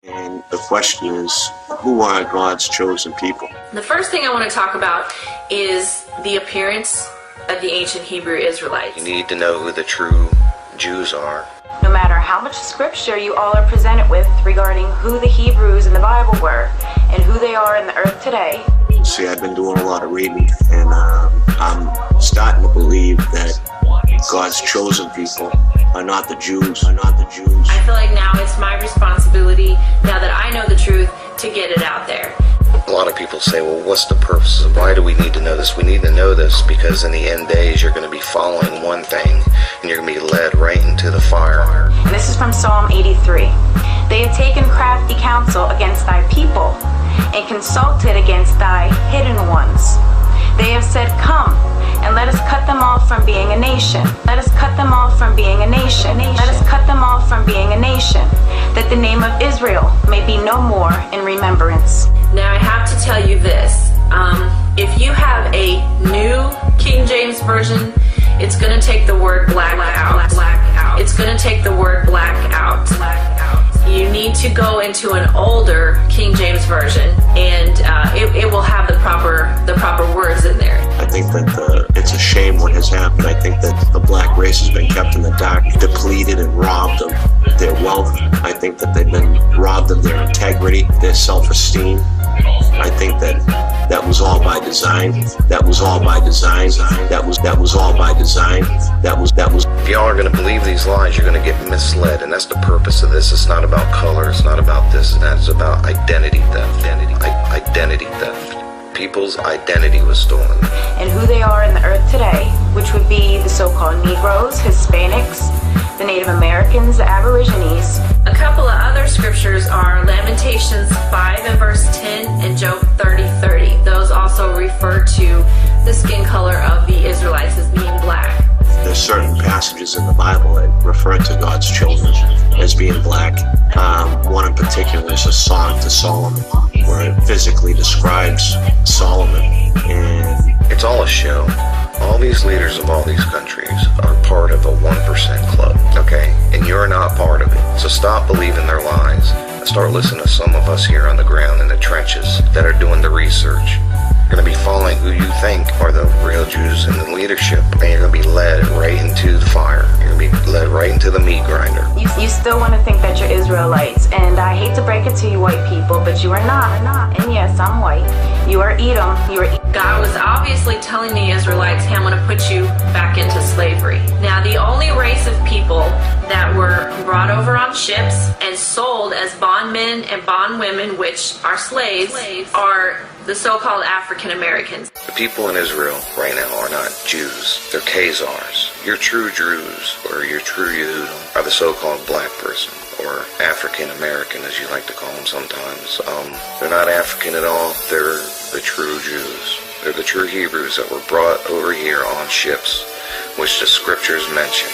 And the question is, who are God's chosen people? The first thing I want to talk about is the appearance of the ancient Hebrew Israelites. You need to know who the true Jews are. No matter how much scripture you all are presented with regarding who the Hebrews in the Bible were and who they are in the earth today. See, I've been doing a lot of reading, and I'm starting to believe that God's chosen people are not the Jews. I feel like now it's my responsibility, now that I know the truth, to get it out there. A lot of people say, well, what's the purpose? Why do we need to know this? We need to know this because in the end days you're going to be following one thing and you're going to be led right into the fire. And this is from Psalm 83. They have taken crafty counsel against thy people and consulted against thy hidden ones. They have said, come, and let us cut them off from being a nation. Let us cut them off from being a nation. Let us cut them off from being a nation, that the name of Israel may be no more in remembrance. Now I have to tell you this. If you have a new King James Version, it's going to take the word black out. It's going to take the word black out. You need to go into an older King James Version, and it will have the proper words in there. I think that it's a shame what has happened. I think that the black race has been kept in the dark, depleted and robbed of their wealth. I think that they've been robbed of their integrity, their self-esteem. I think that was all by design. That was all by design. That was all by design. That was. If y'all are going to believe these lies, you're going to get misled, and that's the purpose of this. It's not about color. It's not about this and that. It's about identity theft. Identity theft. People's identity was stolen. And who they are in the earth today, which would be the so-called Negroes, Hispanics, the Native Americans, the Aborigines. A couple of other scriptures are Lamentations 5 and verse 10 and Job 30:30. Those also refer to the skin color of the Israelites as being black. There's certain passages in the Bible that refer to God's children as being black. One in particular is a Song to Solomon, where it physically describes Solomon. And it's all a show. All these leaders of all these countries are part of a 1% club, okay? And you're not part of it. So stop believing their lies and start listening to some of us here on the ground in the trenches that are doing the research. You're going to be following who you think are the real Jews in the leadership, and you're going to be led right into the fire. You're going to be led right into the meat grinder. You still want to think that you're Israelites, and I hate to break it to you white people, but you are not. And yes, I'm white. You are Edom. God was obviously telling the Israelites, hey, I'm going to put you back into slavery. Now, the only race of people that were brought over on ships and sold as bondmen and bondwomen, which are slaves, are the so-called African Americans. The people in Israel right now are not Jews. They're Khazars. Your true Druze or your true Yehudim are the so-called black person or African American, as you like to call them sometimes. They're not African at all. They're the true Jews. They're the true Hebrews that were brought over here on ships, which the scriptures mention.